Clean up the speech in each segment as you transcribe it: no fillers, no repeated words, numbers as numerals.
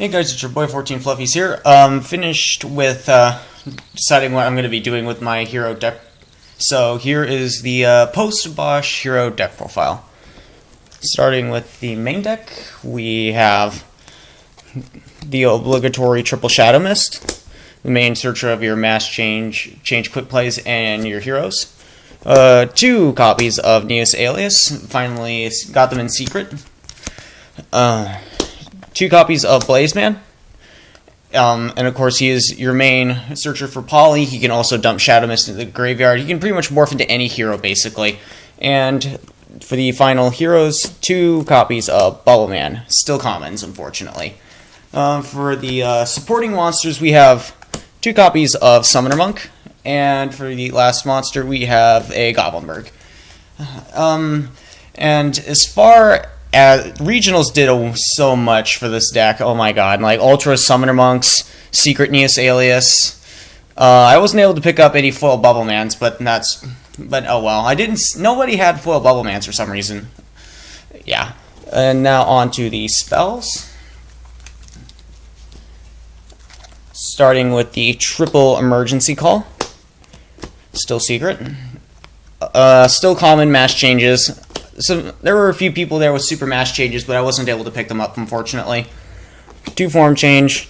Hey guys, it's your boy 14 Fluffies here. Finished with deciding what I'm going to be doing with my hero deck. So here is the Post-BOSH hero deck profile. Starting with the main deck, we have the obligatory triple Shadow Mist, the main searcher of your mass change quick plays, and your heroes. 2 copies of Neos Alias, finally got them in secret. 2 copies of Blazeman. And of course, he is your main searcher for Poly. He can also dump Shadow Mist into the graveyard. He can pretty much morph into any hero, basically. And for the final heroes, 2 copies of Bubbleman. Still commons, unfortunately. For the supporting monsters, we have 2 copies of Summoner Monk. And for the last monster, we have a Goblinberg. And as far regionals did so much for this deck. Oh my god. Like Ultra Summoner Monks, Secret Neos Alias. I wasn't able to pick up any foil Bubblemans, but oh well. Nobody had foil Bubblemans for some reason. Yeah. And now on to the spells. Starting with the triple emergency call. Still secret. Still common mass changes. So there were a few people there with super mass changes, but I wasn't able to pick them up, unfortunately. 2 form change.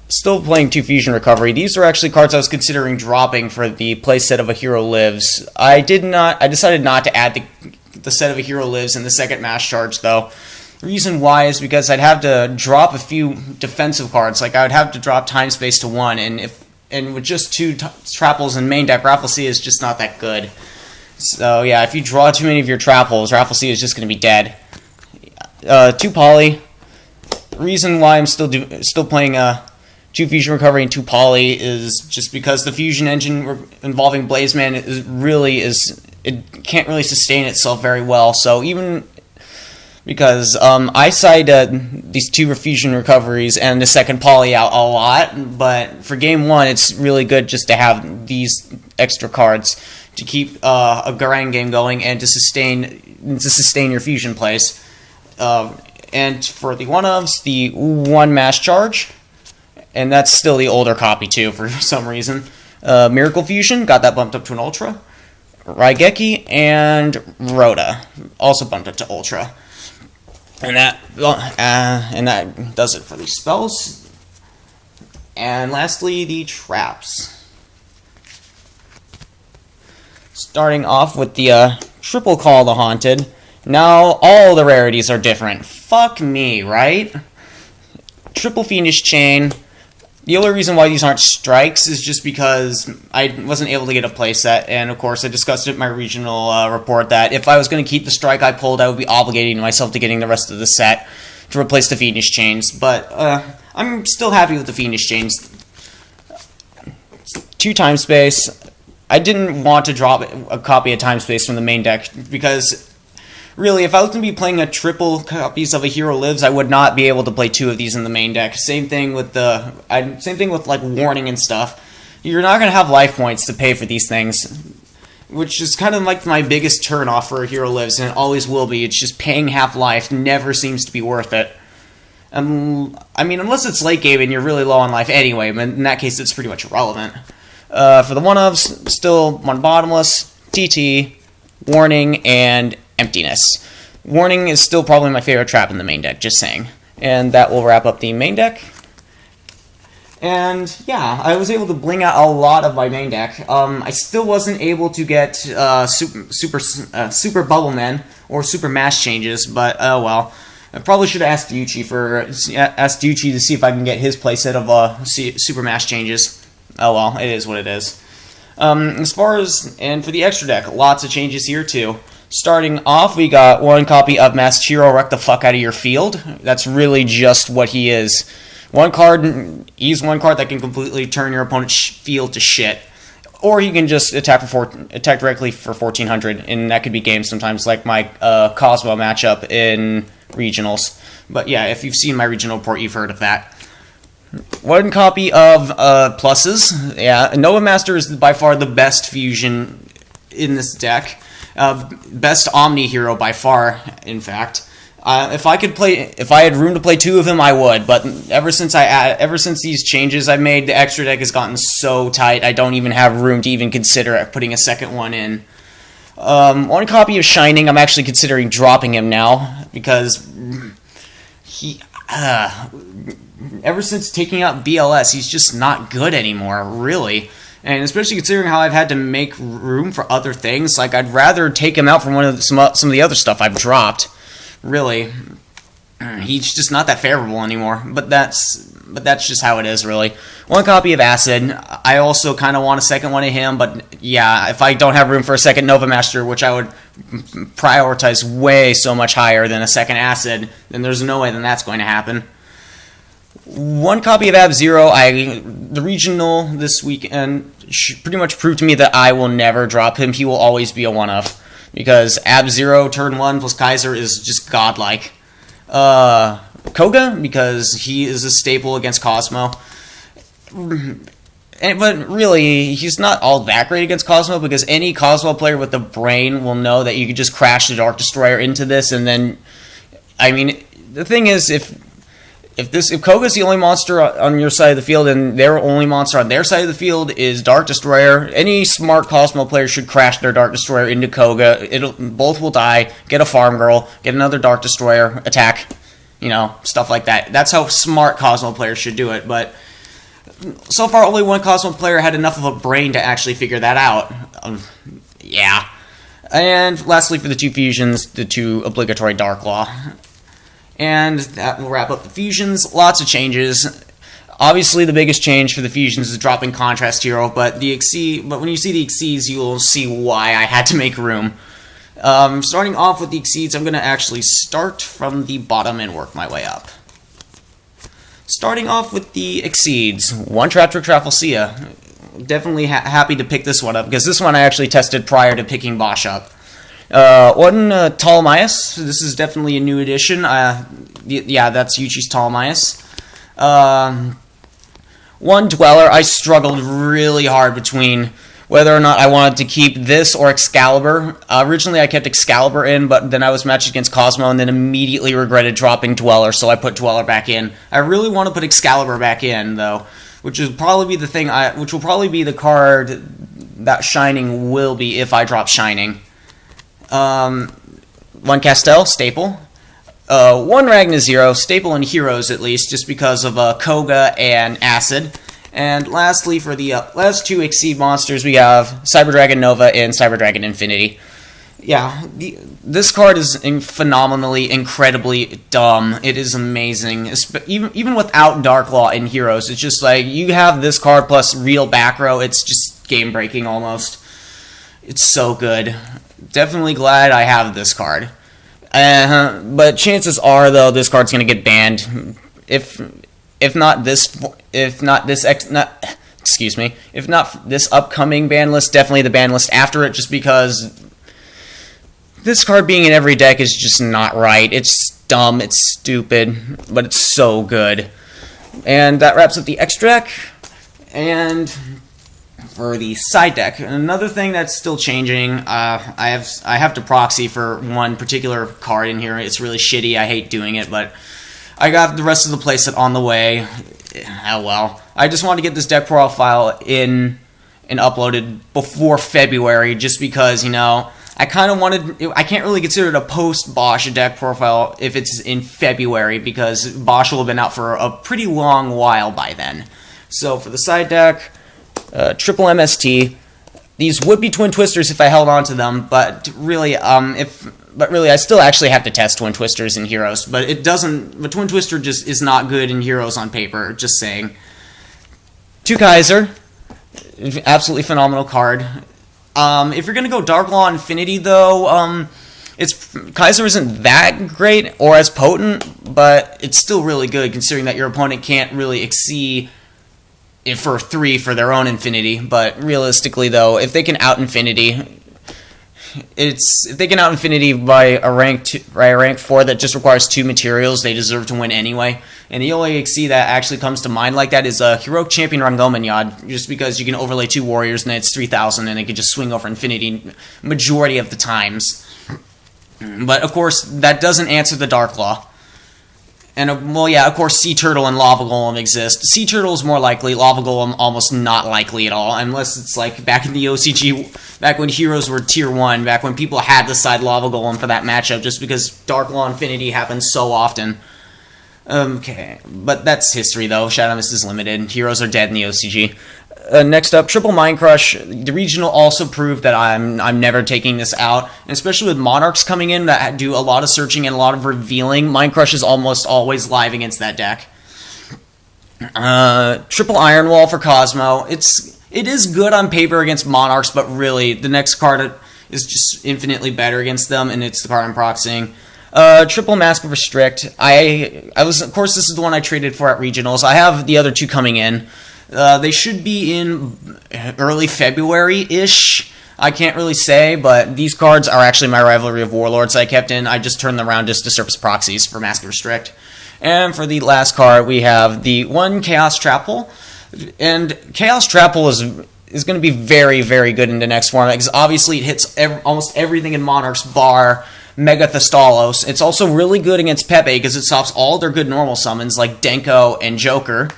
Still playing 2 fusion recovery. These are actually cards I was considering dropping for the playset of A Hero Lives. I decided not to add the set of A Hero Lives in the second mass charge, though. The reason why is because I'd have to drop a few defensive cards. Like I would have to drop Time Space to 1, and with just 2 Trapples in main deck, Raffle C is just not that good. So yeah, if you draw too many of your Trapples, Raffle C is just going to be dead. 2 Poly. The reason why I'm still playing 2 Fusion Recovery and 2 Poly is just because the Fusion engine involving Blazeman it can't really sustain itself very well. So even because I side these 2 Fusion Recoveries and the second Poly out a lot, but for game 1, it's really good just to have these extra cards to keep a Garang game going and to sustain your fusion plays. And for the one-ofs, the 1 mass charge, and that's still the older copy too for some reason. Miracle Fusion, got that bumped up to an Ultra. Raigeki and Rhoda, also bumped up to Ultra. And that does it for the spells. And lastly, the traps. Starting off with the triple Call the Haunted. Now all the rarities are different. Fuck me, right? Triple Fiendish Chain. The only reason why these aren't strikes is just because I wasn't able to get a playset, and of course I discussed it in my regional report that if I was going to keep the strike I pulled, I would be obligating myself to getting the rest of the set to replace the Fiendish Chains, but I'm still happy with the Fiendish Chains. 2 Time Space. I didn't want to drop a copy of Time Space from the main deck because, really, if I was going to be playing a triple copies of A Hero Lives, I would not be able to play 2 of these in the main deck. Same thing with like Warning and stuff. You're not going to have life points to pay for these things, which is kind of like my biggest turnoff for A Hero Lives, and it always will be. It's just paying half life never seems to be worth it. I mean, unless it's late game and you're really low on life anyway, but in that case, it's pretty much irrelevant. For the one-ofs, still 1 Bottomless, TT, Warning, and Emptiness. Warning is still probably my favorite trap in the main deck, just saying. And that will wrap up the main deck. And yeah, I was able to bling out a lot of my main deck. I still wasn't able to get super Bubblemen or super mass changes, but oh well. I probably should have asked Yuchi to see if I can get his playset of super mass changes. Oh well, it is what it is. And for the extra deck, lots of changes here too. Starting off, we got 1 copy of Masked Hero, Wreck the Fuck Out of Your Field. That's really just what he is. He's 1 card that can completely turn your opponent's field to shit. Or he can just attack directly for 1400, and that could be games sometimes, like my Cosmo matchup in regionals. But yeah, if you've seen my regional report, you've heard of that. 1 copy of pluses. Yeah, Nova Master is by far the best fusion in this deck. Best Omni hero by far, in fact. If I had room to play 2 of him, I would. But ever since these changes I made, the extra deck has gotten so tight. I don't even have room to even consider putting a second one in. 1 copy of Shining, I'm actually considering dropping him now because he, ever since taking out BLS, he's just not good anymore, really. And especially considering how I've had to make room for other things, like I'd rather take him out from some of the other stuff I've dropped. Really, he's just not that favorable anymore. But that's just how it is, really. 1 copy of Acid. I also kind of want a second one of him, but yeah, if I don't have room for a second Nova Master, which I would prioritize way so much higher than a second Acid, then there's no way that's going to happen. 1 copy of Ab-Zero. The regional this weekend pretty much proved to me that I will never drop him. He will always be a one-of. Because Ab-Zero turn 1 plus Kaiser is just godlike. Koga, because he is a staple against Cosmo. But really, he's not all that great against Cosmo, because any Cosmo player with a brain will know that you could just crash the Dark Destroyer into this, and then... I mean, the thing is, if Koga's the only monster on your side of the field and their only monster on their side of the field is Dark Destroyer, any smart Cosmo player should crash their Dark Destroyer into Koga. Both will die, get a Farm Girl, get another Dark Destroyer, attack, stuff like that. That's how smart Cosmo players should do it, but so far only 1 Cosmo player had enough of a brain to actually figure that out. Yeah. And lastly, for the 2 fusions, the 2 obligatory Dark Law. And that will wrap up the fusions. Lots of changes. Obviously, the biggest change for the fusions is dropping Contrast Hero, but when you see the Exceeds, you will see why I had to make room. Starting off with the Exceeds, I'm going to actually start from the bottom and work my way up. Starting off with the Exceeds, 1 Traptrick Trafelsia. Definitely happy to pick this one up, because this one I actually tested prior to picking BOSH up. 1 Ptolemaeus. This is definitely a new addition. Yeah, that's Yuchi's Ptolemaeus. 1 Dweller. I struggled really hard between whether or not I wanted to keep this or Excalibur. Originally I kept Excalibur in, but then I was matched against Cosmo and then immediately regretted dropping Dweller, so I put Dweller back in. I really want to put Excalibur back in, though, which will probably be the card that Shining will be if I drop Shining. 1 Castel, staple. 1 Ragna Zero, staple in Heroes at least, just because of Koga and Acid. And lastly, for the last 2 Exceed monsters, we have Cyber Dragon Nova and Cyber Dragon Infinity. Yeah, this card is phenomenally, incredibly dumb. It is amazing. Even without Dark Law in Heroes, it's just like, you have this card plus real back row, it's just game-breaking almost. It's so good. Definitely glad I have this card. But chances are, though, this card's gonna get banned. If not this upcoming ban list, definitely the ban list after it, just because this card being in every deck is just not right. It's dumb, it's stupid, but it's so good. And that wraps up the extra deck. And for the side deck, another thing that's still changing, I have to proxy for 1 particular card in here. It's really shitty, I hate doing it, but I got the rest of the playset on the way. Oh well. I just wanted to get this deck profile in and uploaded before February, just because, I kind of wanted... I can't really consider it a post-BOSH deck profile if it's in February, because BOSH will have been out for a pretty long while by then. So for the side deck, triple MST. These would be Twin Twisters if I held on to them, but really, I still actually have to test Twin Twisters in Heroes, but it doesn't... But Twin Twister just is not good in Heroes on paper, just saying. 2 Kaiser. Absolutely phenomenal card. If you're gonna go Dark Law Infinity, though, Kaiser isn't that great or as potent, but it's still really good considering that your opponent can't really exceed it for 3 for their own Infinity. But realistically, though, if they can out Infinity, if they can out Infinity by a rank 4 that just requires 2 materials, they deserve to win anyway. And the only Exceed that actually comes to mind like that is Heroic Champion Rangomanyad, just because you can overlay 2 warriors and it's 3,000 and it can just swing over Infinity majority of the times. But, of course, that doesn't answer the Dark Law. And, well, yeah, of course, Sea Turtle and Lava Golem exist. Sea Turtle is more likely, Lava Golem almost not likely at all, unless it's like back in the OCG, back when heroes were tier 1, back when people had to side Lava Golem for that matchup, just because Dark Law Infinity happens so often. Okay, but that's history, though. Shadow Mist is limited. Heroes are dead in the OCG. Next up, Triple Mind Crush. The regional also proved that I'm never taking this out, and especially with Monarchs coming in that do a lot of searching and a lot of revealing. Mind Crush is almost always live against that deck. Triple Iron Wall for Cosmo. It is good on paper against Monarchs, but really the next card is just infinitely better against them, and it's the card I'm proxying. Triple Mask of Restrict. Of course, this is the one I traded for at regionals. I have the other two coming in. They should be in early February-ish. I can't really say, but these cards are actually my Rivalry of Warlords I kept in. I just turned them around just to surface proxies for Mask of Restrict. And for the last card, we have the one Chaos Trap Hole. And Chaos Trap Hole is going to be very, very good in the next format, because obviously it hits almost everything in Monarchs bar Mega Thestalos. It's also really good against Pepe, because it stops all their good normal summons, like Denko and Joker.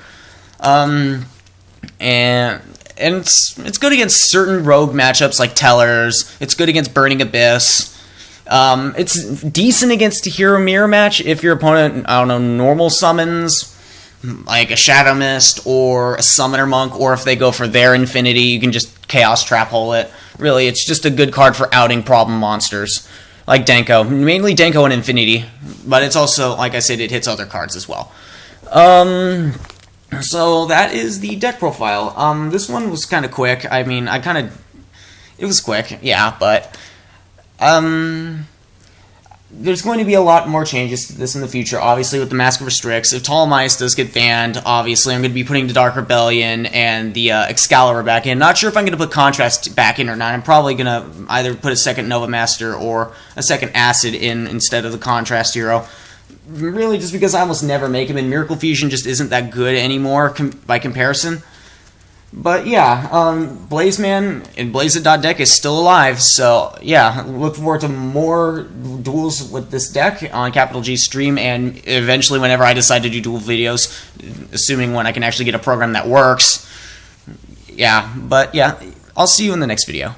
And it's good against certain rogue matchups like Tellers. It's good against Burning Abyss. It's decent against a Hero Mirror match if your opponent, I don't know, normal summons like a Shadow Mist or a Summoner Monk, or if they go for their Infinity, you can just Chaos Trap Hole it. Really, it's just a good card for outing problem monsters like Denko. Mainly Denko and Infinity, but it's also, like I said, it hits other cards as well. So that is the deck profile. This one was kind of quick. I mean, it was quick, yeah, but there's going to be a lot more changes to this in the future, obviously, with the Mask of Restricts. If Ptolemaeus does get banned, obviously, I'm going to be putting the Dark Rebellion and the Excalibur back in. Not sure if I'm going to put Contrast back in or not. I'm probably going to either put a second Nova Master or a second Acid in instead of the Contrast hero. Really, just because I almost never make him, and Miracle Fusion just isn't that good anymore by comparison. But yeah, Blazeman and Blaze.deck is still alive, so yeah, look forward to more duels with this deck on Capital G stream, and eventually whenever I decide to do duel videos, assuming when I can actually get a program that works. Yeah, but yeah, I'll see you in the next video.